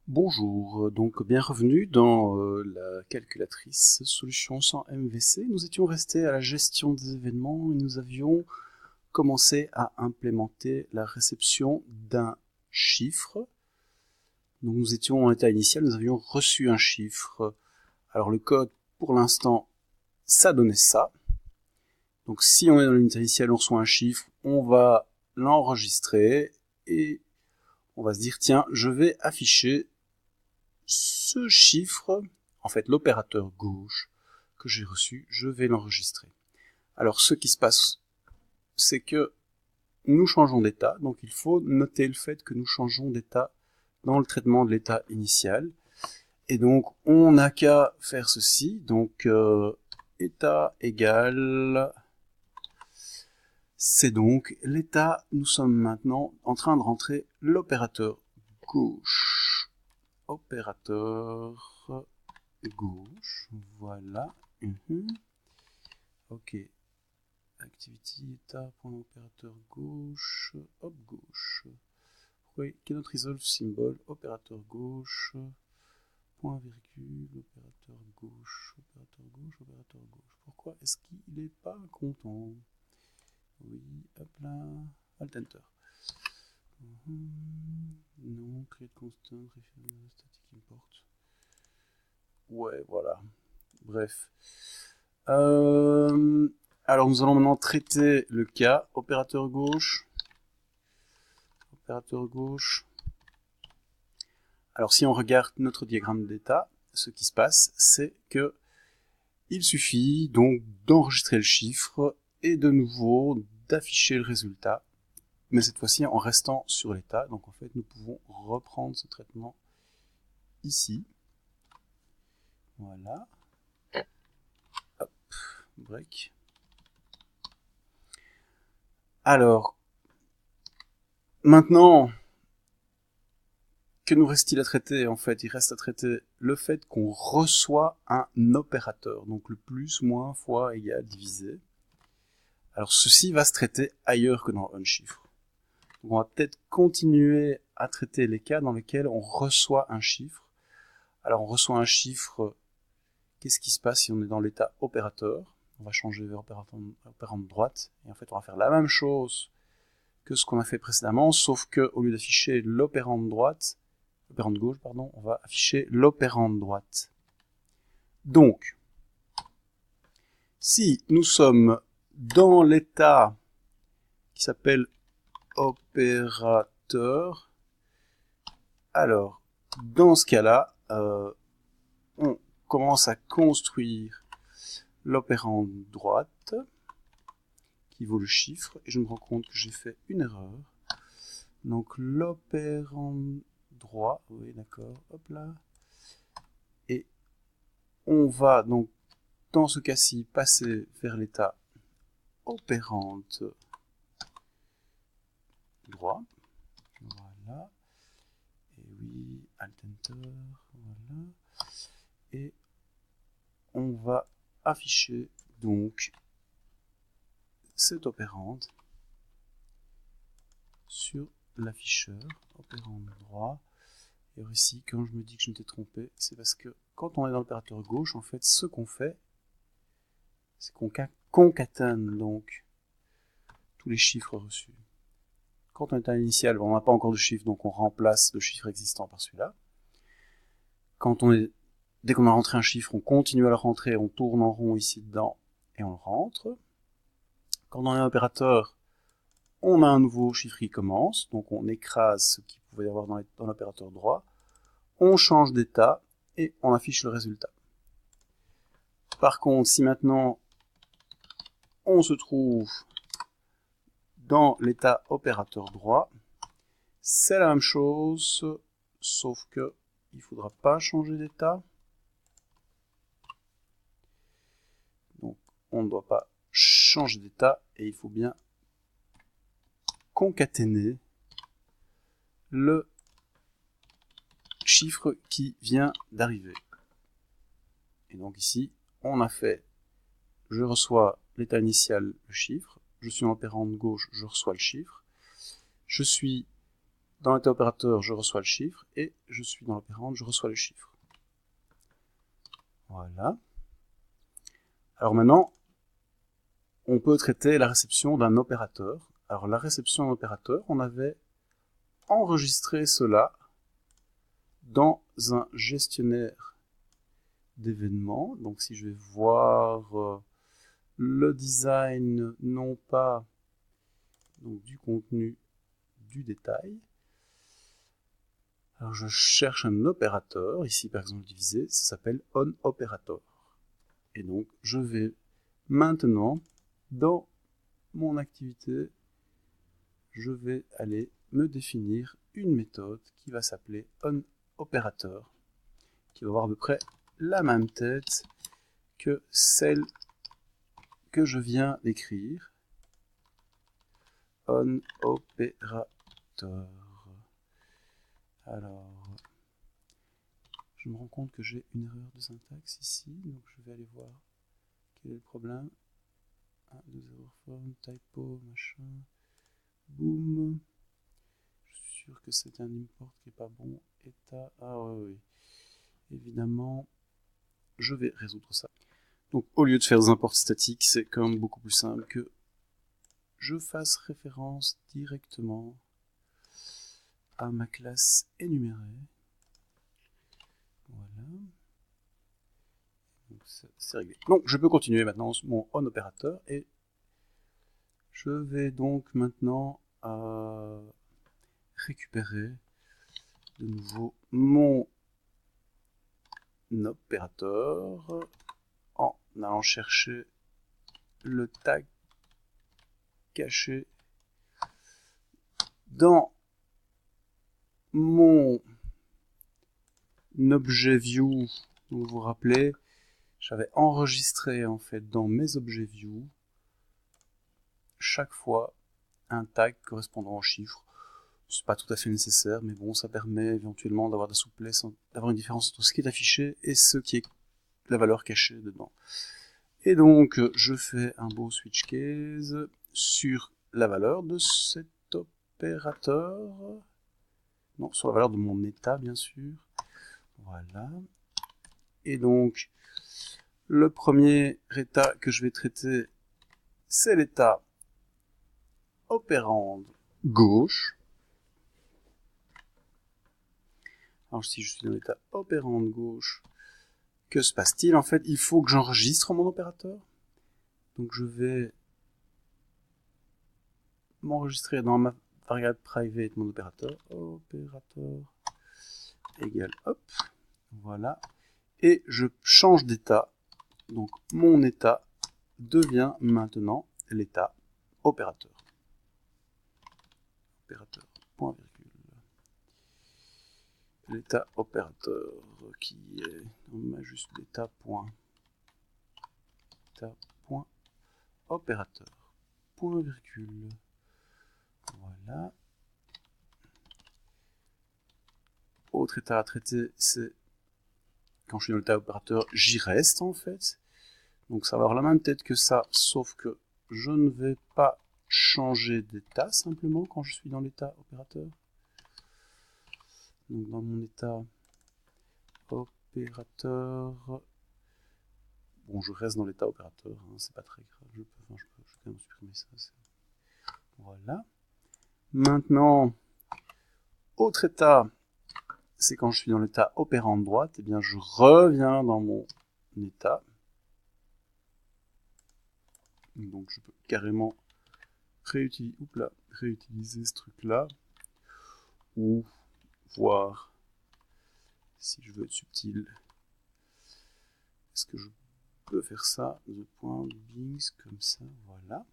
Bonjour, donc bienvenue dans la calculatrice solution sans MVC. Nous étions restés à la gestion des événements et nous avions commencé à implémenter la réception d'un chiffre. Donc nous étions en état initial, nous avions reçu un chiffre. Alors le code pour l'instant ça donnait ça. Donc si on est dans l'état initial, on reçoit un chiffre, on va l'enregistrer et on va se dire tiens, je vais afficher ce chiffre, en fait l'opérateur gauche que j'ai reçu, je vais l'enregistrer. Alors ce qui se passe, c'est que nous changeons d'état, donc il faut noter le fait que nous changeons d'état dans le traitement de l'état initial. Et donc on n'a qu'à faire ceci, donc état égal, c'est donc l'état, nous sommes maintenant en train de rentrer l'opérateur gauche. Opérateur gauche, voilà. Ok. Activity, état, point opérateur gauche, hop, gauche. Oui, cannot resolve symbol, opérateur gauche, point virgule, opérateur gauche, opérateur gauche, opérateur gauche. Pourquoi est-ce qu'il n'est pas content? Oui, hop là, Alt Enter. Non, create constant, reference static import. Ouais, voilà. Bref. Alors nous allons maintenant traiter le cas. Opérateur gauche. Opérateur gauche. Alors si on regarde notre diagramme d'état, ce qui se passe, c'est que il suffit donc d'enregistrer le chiffre et de nouveau d'afficher le résultat, mais cette fois-ci en restant sur l'état. Donc en fait, nous pouvons reprendre ce traitement ici. Voilà. Hop, break. Alors, maintenant, que nous reste-t-il à traiter? En fait, il reste à traiter le fait qu'on reçoit un opérateur, donc le plus, moins, fois, égal, divisé. Alors ceci va se traiter ailleurs que dans onChiffre. Donc on va peut-être continuer à traiter les cas dans lesquels on reçoit un chiffre. Alors on reçoit un chiffre, qu'est-ce qui se passe si on est dans l'état opérateur? On va changer vers opérant de droite, et en fait on va faire la même chose que ce qu'on a fait précédemment, sauf que au lieu d'afficher l'opérant de droite, l'opérant de gauche, pardon, on va afficher l'opérant de droite. Donc, si nous sommes dans l'état qui s'appelle opérateur, alors, dans ce cas-là, on commence à construire l'opérant de droite qui vaut le chiffre, et je me rends compte que j'ai fait une erreur. Donc l'opérant droit, oui d'accord, hop là, et on va donc dans ce cas-ci passer vers l'état opérante droit, voilà, et oui, Alt Enter, voilà, et on va afficher donc cette opérante sur l'afficheur, opérant droit. Et ici, quand je me dis que je m'étais trompé, c'est parce que quand on est dans l'opérateur gauche, en fait, ce qu'on fait, c'est qu'on concatène donc tous les chiffres reçus. Quand on est à l'initial, on n'a pas encore de chiffre, donc on remplace le chiffre existant par celui-là. Dès qu'on a rentré un chiffre, on continue à le rentrer, on tourne en rond ici dedans et on le rentre. Quand on est un opérateur, on a un nouveau chiffre qui commence, donc on écrase ce qu'il pouvait y avoir dans l'opérateur droit, on change d'état et on affiche le résultat. Par contre, si maintenant on se trouve dans l'état opérateur droit, c'est la même chose, sauf que il ne faudra pas changer d'état. Donc on ne doit pas changer d'état et il faut bien concaténer le chiffre qui vient d'arriver. Et donc ici, on a fait, je reçois l'état initial, le chiffre, je suis en opérant de gauche, je reçois le chiffre, je suis dans l'état opérateur, je reçois le chiffre, et je suis dans l'opérande, je reçois le chiffre. Voilà. Alors maintenant, on peut traiter la réception d'un opérateur. Alors la réception d'un opérateur, on avait enregistré cela dans un gestionnaire d'événements. Donc si je vais voir le design, non pas donc, du contenu, du détail. Alors je cherche un opérateur, ici par exemple divisé, ça s'appelle onOperator. Et donc je vais maintenant, dans mon activité, je vais aller me définir une méthode qui va s'appeler onOperator, qui va avoir à peu près la même tête que celle que je viens d'écrire. onOperator. Alors, je me rends compte que j'ai une erreur de syntaxe ici, donc je vais aller voir quel est le problème. 1, 2, 0, forme, typo, machin, boom. Je suis sûr que c'est un import qui n'est pas bon. État, ah oui. Évidemment, je vais résoudre ça. Donc, au lieu de faire des imports statiques, c'est quand même beaucoup plus simple que je fasse référence directement à ma classe énumérée. Voilà. Donc, c'est réglé. Donc, je peux continuer maintenant mon onOperator et je vais donc maintenant récupérer de nouveau mon opérateur en allant chercher le tag caché dans mon objet view. Vous vous rappelez, j'avais enregistré en fait dans mes objets view chaque fois un tag correspondant au chiffre. C'est pas tout à fait nécessaire, mais bon, ça permet éventuellement d'avoir de la souplesse, d'avoir une différence entre ce qui est affiché et ce qui est la valeur cachée dedans. Et donc, je fais un beau switch case sur la valeur de cet opérateur. Non, sur la valeur de mon état, bien sûr. Voilà. Et donc, le premier état que je vais traiter, c'est l'état opérande gauche. Alors, si je suis dans l'état opérande gauche, que se passe-t-il? En fait, il faut que j'enregistre mon opérateur. Donc, je vais m'enregistrer dans ma variable private mon opérateur. Opérateur égale hop. Voilà. Et je change d'état. Donc, mon état devient maintenant l'état opérateur. Opérateur, point virgule. L'état opérateur qui est en majuscule état point opérateur point virgule. Voilà. Autre état à traiter, c'est quand je suis dans l'état opérateur, j'y reste en fait. Donc ça va avoir la même tête que ça, sauf que je ne vais pas changer d'état simplement quand je suis dans l'état opérateur. Donc dans mon état opérateur, bon, je reste dans l'état opérateur, hein, c'est pas très grave, je peux quand même supprimer ça. Voilà. Maintenant, autre état, c'est quand je suis dans l'état opérande droite, et bien je reviens dans mon état. Donc je peux carrément réutiliser ce truc-là, ou voir si je veux être subtil. Est-ce que je peux faire ça de point Bings comme ça, voilà.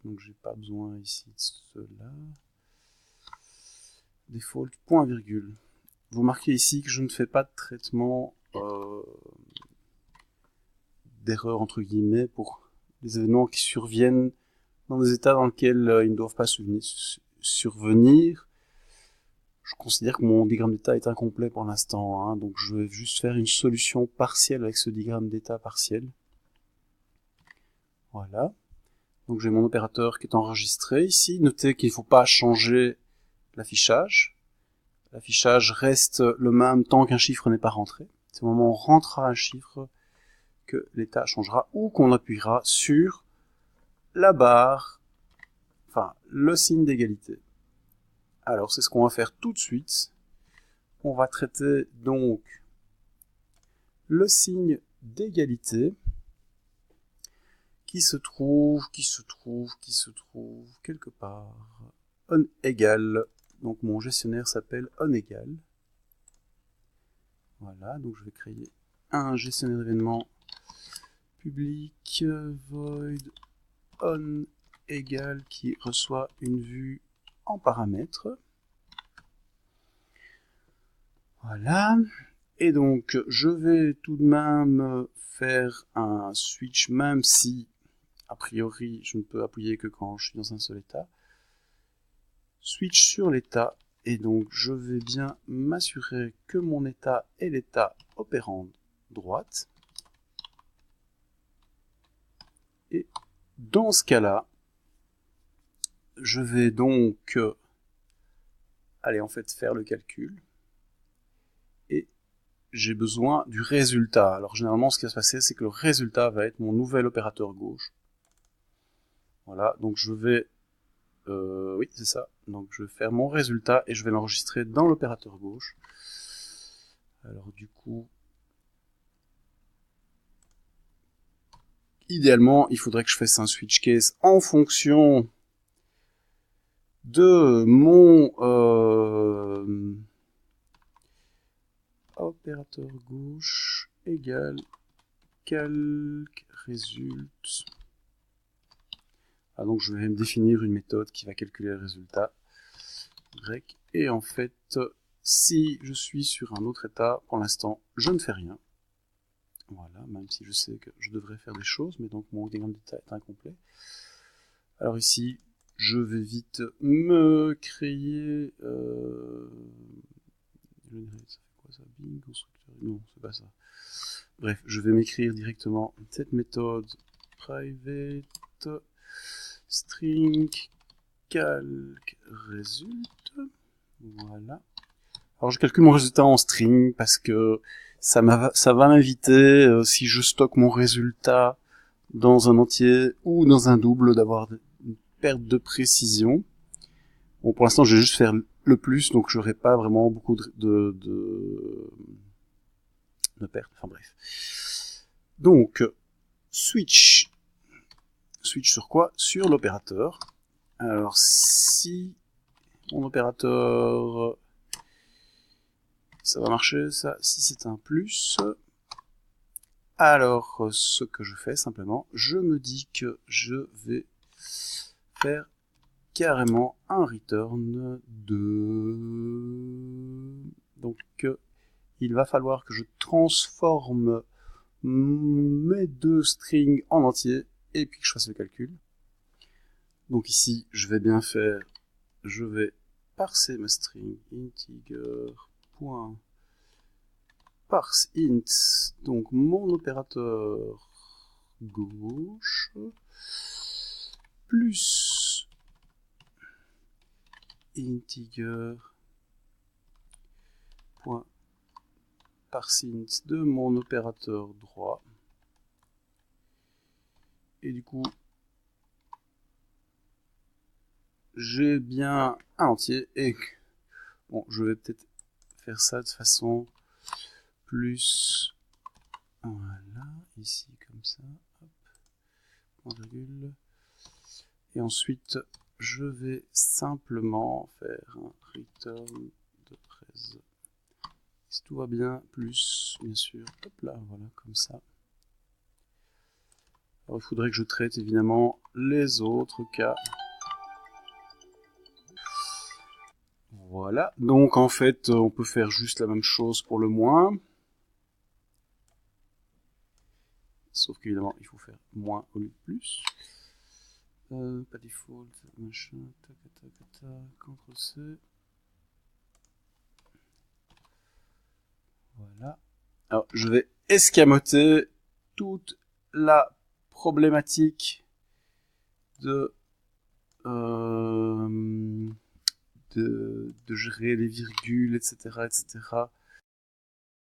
Donc j'ai pas besoin ici de cela. Default point virgule. Vous marquez ici que je ne fais pas de traitement d'erreur entre guillemets pour les événements qui surviennent dans des états dans lesquels ils ne doivent pas survenir. Je considère que mon diagramme d'état est incomplet pour l'instant, hein, donc je vais juste faire une solution partielle avec ce diagramme d'état partiel. Voilà. Donc j'ai mon opérateur qui est enregistré ici. Notez qu'il ne faut pas changer l'affichage. L'affichage reste le même tant qu'un chiffre n'est pas rentré. C'est au moment où on rentrera un chiffre que l'état changera ou qu'on appuiera sur la barre, enfin le signe d'égalité. Alors c'est ce qu'on va faire tout de suite. On va traiter donc le signe d'égalité qui se trouve quelque part onégal. Donc mon gestionnaire s'appelle onégal. Voilà, donc je vais créer un gestionnaire d'événements public void onégal qui reçoit une vue en paramètres. Voilà. Et donc je vais tout de même faire un switch, même si a priori je ne peux appuyer que quand je suis dans un seul état. Switch sur l'état, et donc je vais bien m'assurer que mon état est l'état opérande droite. Et dans ce cas-là, je vais donc aller en fait faire le calcul. Et j'ai besoin du résultat. Alors généralement ce qui va se passer, c'est que le résultat va être mon nouvel opérateur gauche. Voilà, donc je vais... oui, c'est ça. Donc je vais faire mon résultat et je vais l'enregistrer dans l'opérateur gauche. Alors du coup... idéalement, il faudrait que je fasse un switch case en fonction de mon opérateur gauche égale calque résulte. Ah, donc je vais me définir une méthode qui va calculer le résultat grec. Et en fait, si je suis sur un autre état, pour l'instant, je ne fais rien. Voilà, même si je sais que je devrais faire des choses, mais donc mon diagramme d'état est incomplet. Alors ici, je vais vite me créer... ça fait quoi ça? Bing, constructeur? Non, c'est pas ça. Bref, je vais m'écrire directement cette méthode private string calc result. Voilà. Alors je calcule mon résultat en string parce que ça va m'inviter, si je stocke mon résultat dans un entier ou dans un double, d'avoir une perte de précision. Bon, pour l'instant, je vais juste faire le plus, donc je n'aurai pas vraiment beaucoup de pertes. Enfin bref. Donc, switch. Switch sur quoi? Sur l'opérateur. Alors, si mon opérateur... ça va marcher, ça. Si c'est un plus... alors, ce que je fais, simplement, je me dis que je vais faire carrément un return de... donc, il va falloir que je transforme mes deux strings en entier et puis que je fasse le calcul. Donc ici, je vais bien faire, je vais parser ma string integer.parse int, donc mon opérateur gauche, plus integer.parseInt de mon opérateur droit. Et du coup, j'ai bien un entier. Et bon, je vais peut-être faire ça de façon plus... voilà, ici comme ça. Hop, point virgule. Et ensuite, je vais simplement faire un return de 13. Si tout va bien, plus, bien sûr, hop là, voilà, comme ça. Alors, il faudrait que je traite évidemment les autres cas. Voilà, donc en fait, on peut faire juste la même chose pour le moins. Sauf qu'évidemment, il faut faire moins au lieu de plus. Pas default, machin, tac, CTRL-C. Voilà. Alors, je vais escamoter toute la problématique de gérer les virgules, etc., etc.,